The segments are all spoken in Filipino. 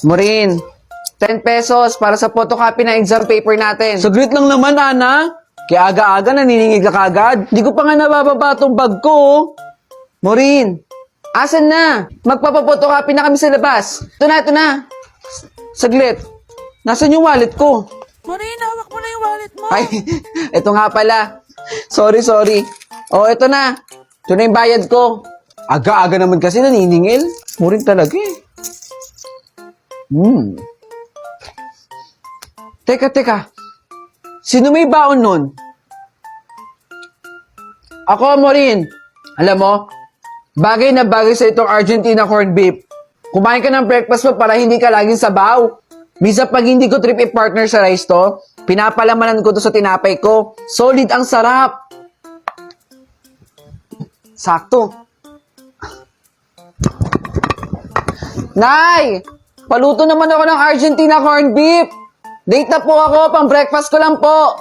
Maureen, 10 pesos para sa photocopy ng exam paper natin. Saglit lang naman, Ana. Kaya aga-aga naniningil ka kagad. Hindi ko pa nga nabababa tong bag ko. Maureen, asan na? Magpapapotocopy na kami sa labas. Ito na. Saglit. Nasaan yung wallet ko? Maureen, hawak mo na yung wallet mo. Ay, ito nga pala. Sorry. Oh, ito na. Ito na yung bayad ko. Aga-aga naman kasi naniningil. Murin talaga eh. Teka. Sino may baon nun? Ako, Maureen. Alam mo, bagay na bagay sa itong Argentina corned beef. Kumain ka ng breakfast mo para hindi ka laging sabaw. Misa pag hindi ko trip i-partner sa rice to, pinapalamanan ko to sa tinapay ko. Solid ang sarap. Sakto. Nay! Paluto naman ako ng Argentina corned beef. Late na po ako, pang breakfast ko lang po.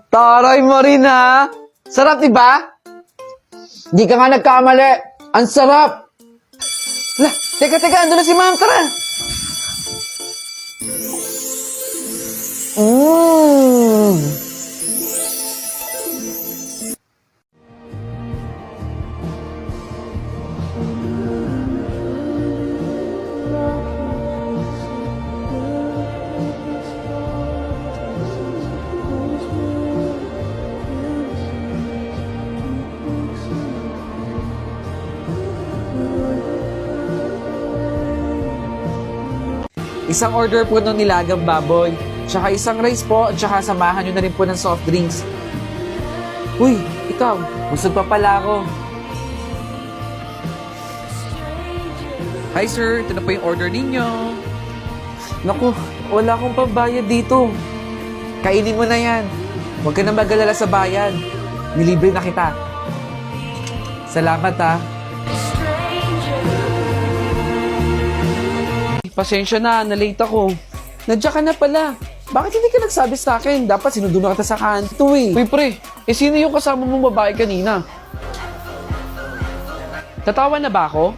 Taray mo rin ha. Sarap, diba? Di ka nga nagkamali. Ang sarap. Teka, ando na si Ma'am, tara. Isang order po ng nilagang baboy. Tsaka isang rice po, tsaka samahan nyo na rin po ng soft drinks. Uy, ikaw, busog pa pala ako. Hi sir, ito na po yung order ninyo. Naku, wala akong pambayad dito. Kainin mo na yan. Huwag ka na mag-alala sa bayad. Nilibre na kita. Salamat ha. Pasensya na, na-late ako. Nandiyan ka na pala. Bakit hindi ka nagsabi sa akin? Dapat sinundo na kita sa kanto eh. Uy pre, sino yung kasama mong babae kanina? Tatawa na ba ako?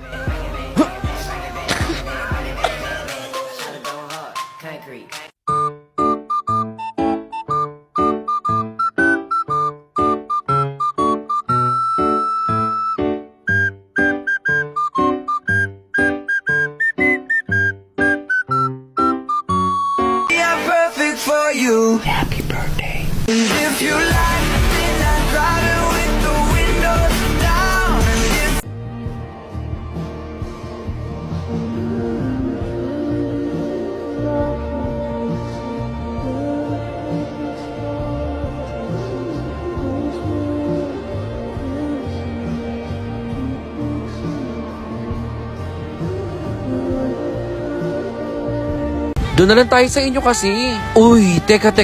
Happy birthday. If you like midnight driving with the windows down, Doon na lang tayo sa inyo kasi. Uy, teka.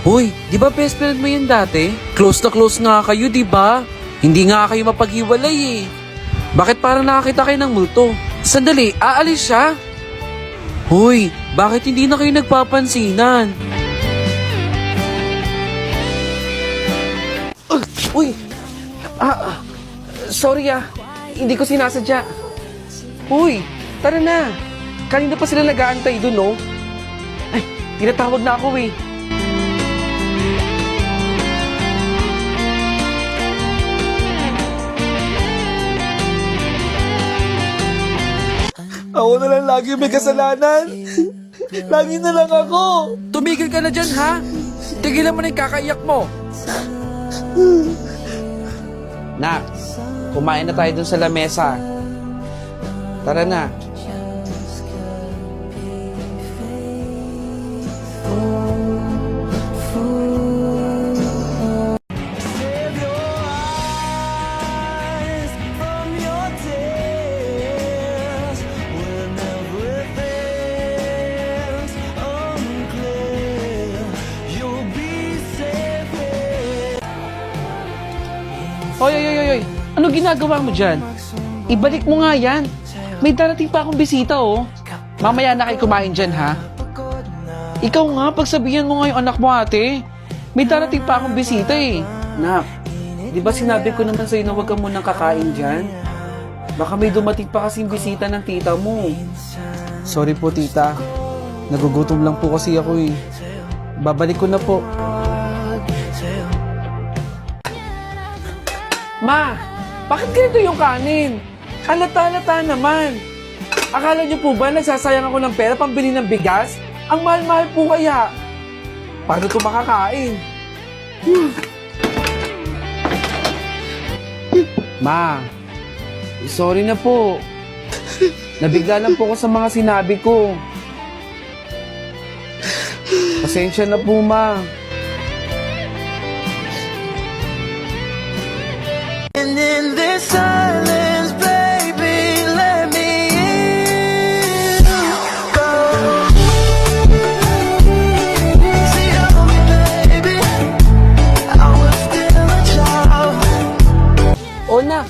Uy, di ba best friend mo yan dati? Close na close nga kayo, di ba? Hindi nga kayo mapaghiwalay eh. Bakit parang nakakita kayo ng multo? Sandali, aalis siya? Uy, bakit hindi na kayo nagpapansinan? Uy, sorry hindi ko sinasadya. Uy, tara na. Kanina pa sila nag-aantay dun, no? Ay, tinatawag na ako eh. Ako na lang lagi may kasalanan. Lagi na lang ako. Tumigil ka na dyan, ha? Tigilan mo na yung kakaiyak mo. Nak, kumain na tayo dun sa lamesa. Tara na. Hoy. Ano ginagawa mo dyan? Ibalik mo nga yan. May darating pa akong bisita, oh. Mamaya na kayo kumain dyan, ha? Ikaw nga, pagsabihan mo nga yung anak mo, ate. May darating pa akong bisita, eh. Nak, di ba sinabi ko naman sa'yo na huwag ka munang kakain dyan? Baka may dumating pa kasing bisita ng tita mo. Sorry po, tita. Nagugutom lang po kasi ako eh. Babalik ko na po. Ma, bakit ganito yung kanin? Halata-halata naman. Akala niyo po ba nagsasayang ako ng pera pambili ng bigas? Ang mahal-mahal po kaya. Paano ito makakain? Ma, sorry na po. Nabigla lang po ako sa mga sinabi ko. Pasensya na po, ma. And in this silence, baby, let me in. Go. See, hold me, baby. I was still a child. O nak,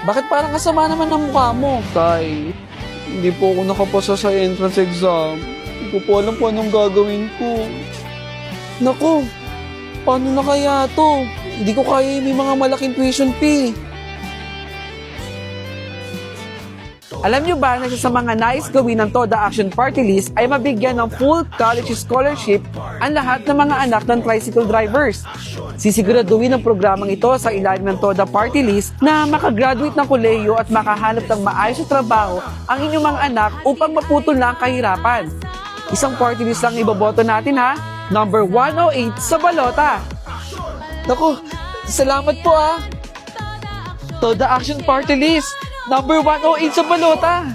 bakit parang kasama naman ang mukha mo? Tay, hindi po ako nakapasa sa entrance exam. Hindi ko po alam kung anong gagawin ko. Naku, paano na kaya to? Hindi ko kaya may mga malaking tuition fee. Alam nyo ba na isa sa mga nais gawin ng TODA Action Party List ay mabigyan ng full college scholarship ang lahat ng mga anak ng tricycle drivers. Sisiguraduhin ang programang ito sa ilalim ng TODA Party List na makagraduate ng kolehiyo at makahanap ng maayos na trabaho ang inyong mga anak upang maputol na ang kahirapan. Isang party list lang iboboto natin ha. Number 108 sa balota. Naku, salamat po ah. TODA Action Party List. Number 108 sa balota.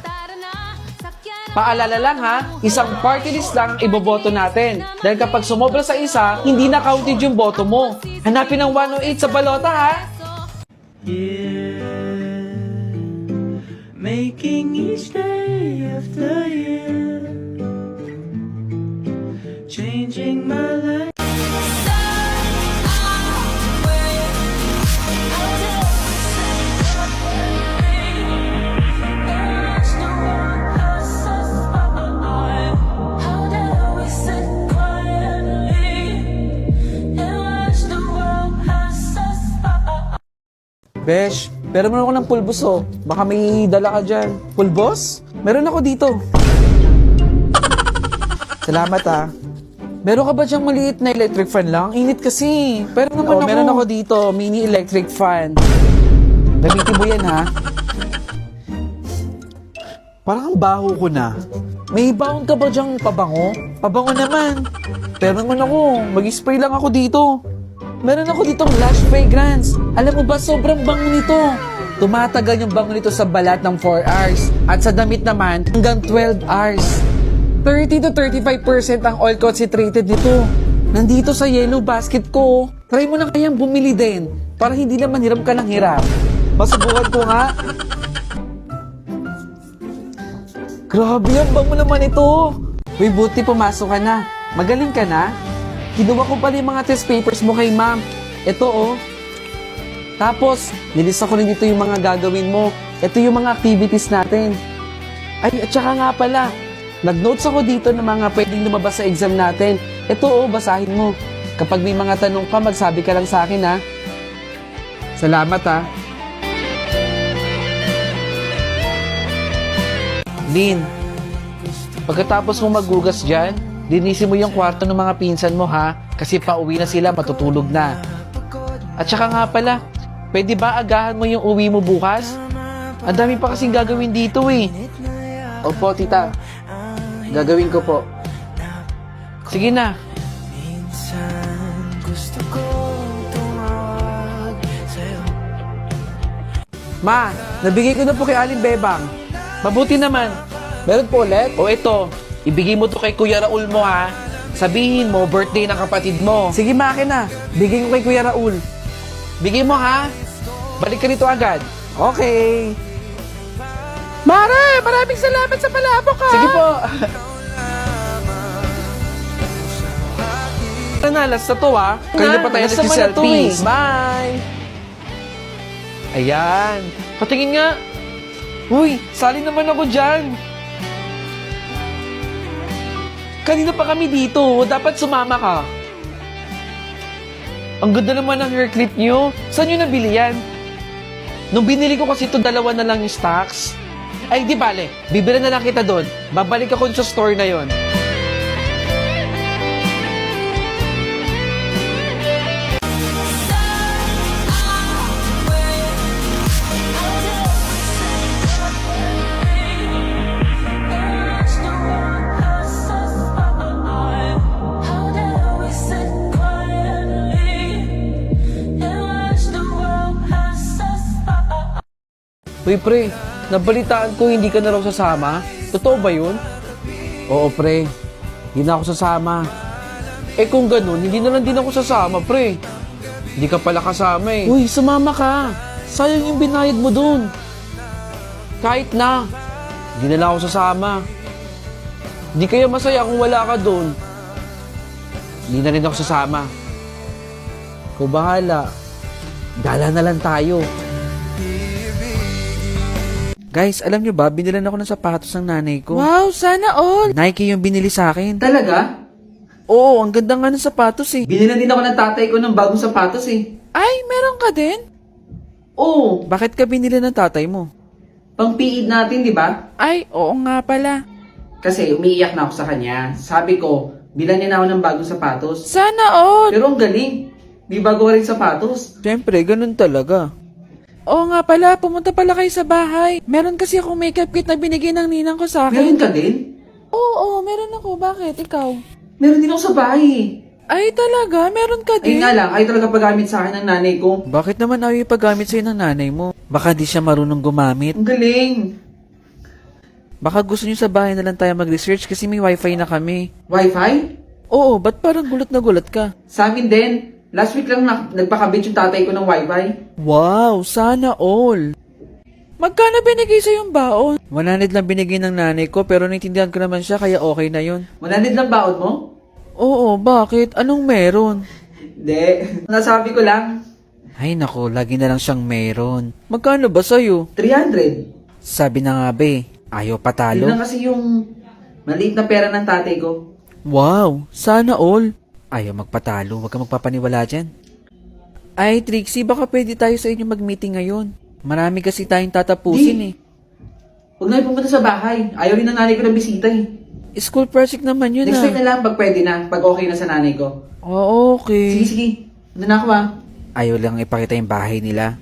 Paalala lang ha, isang party list lang ang iboboto natin. Dahil kapag sumobra sa isa, hindi na counted yung boto mo. Hanapin ang 108 sa balota ha. Making each day after year, changing my life. Besh, pero meron ako ng pulbos oh. Baka may dala ka dyan. Pulbos? Meron ako dito. Salamat ah. Meron ka ba dyang maliit na electric fan lang? Init kasi. Pero naman ako. Meron ako dito, mini electric fan. Gamitin mo yan ha. Parang ang baho ko na. May baon ka ba dyang pabango? Pabango naman. Pero naman ako, mag-spray lang ako dito. Meron ako ditong Lush Fragrance. Alam mo ba, sobrang bango nito. Tumatagal yung bango nito sa balat ng 4 hours. At sa damit naman, hanggang 12 hours. 30 to 35% ang oil concentrated nito. Nandito sa yellow basket ko. Try mo na kayang bumili din. Para hindi naman hiram ka ng hiram. Masubukan ko nga. Grabe, ang bango naman ito. Uy, buti pumasok ka na. Magaling ka na. Kinuha ko pala yung mga test papers mo kay ma'am. Ito oh. Tapos, nilista ko rin dito yung mga gagawin mo. Ito yung mga activities natin. Ay, at saka nga pala, nag-notes ako dito ng mga pwedeng lumabas sa exam natin. Ito oh, basahin mo. Kapag may mga tanong ka, magsabi ka lang sa akin ha. Salamat ha. Lin, pagkatapos mo maghugas dyan, linisin mo yung kwarto ng mga pinsan mo ha, kasi pauwi na sila, matutulog na. At saka nga pala, pwede ba agahan mo yung uwi mo bukas? Ang dami pa kasing gagawin dito eh. Opo, tita. Gagawin ko po. Sige na. Ma, nabigay ko na po kay Aling Bebang. Mabuti naman. Meron po ulit? O ito, ibigay mo to kay Kuya Raul mo ha. Sabihin mo, birthday ng kapatid mo. Sige ma, akin na. Bigay ko kay Kuya Raul. Bigay mo ha. Balik ka rito agad. Okay. Mare, maraming salamat sa palabok ha. Sige po. Na, last na to ha. Kanina pa tayo nag-selfies. Bye. Ayan. Patingin nga. Uy, sali naman ako dyan. Kanina pa kami dito. Dapat sumama ka. Ang ganda naman ng hair clip nyo. Saan nyo nabili yan? Nung binili ko kasi ito, 2 na lang yung stocks. Ay, di bale. Bibili na lang kita doon. Babalik ako sa store na yon. Uy, pre. Nabalitaan ko hindi ka na raw sasama. Totoo ba yun? Oo, pre. Hindi na ako sasama. Eh kung ganun, hindi na lang din ako sasama, pre. Hindi ka pala kasama eh. Uy, sumama ka. Sayang yung binayad mo dun. Kahit na. Hindi na lang ako sasama. Hindi kaya masaya kung wala ka dun. Hindi na rin ako sasama. Ikaw bahala. Gala na lang tayo. Guys, alam nyo ba, binilan ako ng sapatos ng nanay ko. Wow, sana all. Nike yung binili sa akin. Talaga? Oo, ang ganda nga ng sapatos eh. Binilan din ako ng tatay ko ng bagong sapatos eh. Ay, meron ka din? Oo, Bakit ka binili ng tatay mo? pang PE natin, di ba? Ay, oo nga pala. Kasi umiiyak na ako sa kanya. Sabi ko, bilan niya na ako ng bagong sapatos. Sana all. Pero ang galing. May bago ka rin sapatos. Siyempre, ganun talaga. Oo nga pala, pumunta pala kayo sa bahay. Meron kasi akong makeup kit na binigay ng ninang ko sa Meron akin. ka din? Oo, meron ako. Bakit? Ikaw? Meron din ako sa bahay eh. Ay, talaga? Meron ka Ayun din? nga lang, ay talaga paggamit sa akin ng nanay ko. Bakit naman ayaw ipagamit sa'yo ng nanay mo? Baka di siya marunong gumamit. Ang galing. Baka gusto niyo sa bahay na lang tayo mag-research kasi may wifi na kami. Wi-Fi? Oo, ba't parang gulat na gulat ka? Sa amin din. Last week lang nagpakabit yung tatay ko ng Wi-Fi. Wow, sana all. Magkano binigay sa yung baon? 100 lang binigay ng nanay ko pero naintindihan ko naman siya kaya okay na yun. 100 lang baon mo? Oo, bakit? Anong meron? Hindi. Nasabi ko lang. Ay nako, lagi na lang siyang meron. Magkano ba sa'yo? 300. Sabi na nga be, ayaw Yun patalo. lang kasi yung maliit na pera ng tatay ko. Wow, sana all. Ayaw magpatalo, huwag ka magpapaniwala dyan. Ay, Trixie, baka pwede tayo sa inyo mag-meeting ngayon. Marami kasi tayong tatapusin eh. Huwag na pumunta sa bahay. Ayaw rin ng nanay ko ng bisita eh. School project naman yun Next time ah. na lang pag pwede na. Pag okay na sa nanay ko. Oo, okay. Sige, sige. Ano na ako ah. Ayaw lang ipakita yung bahay nila.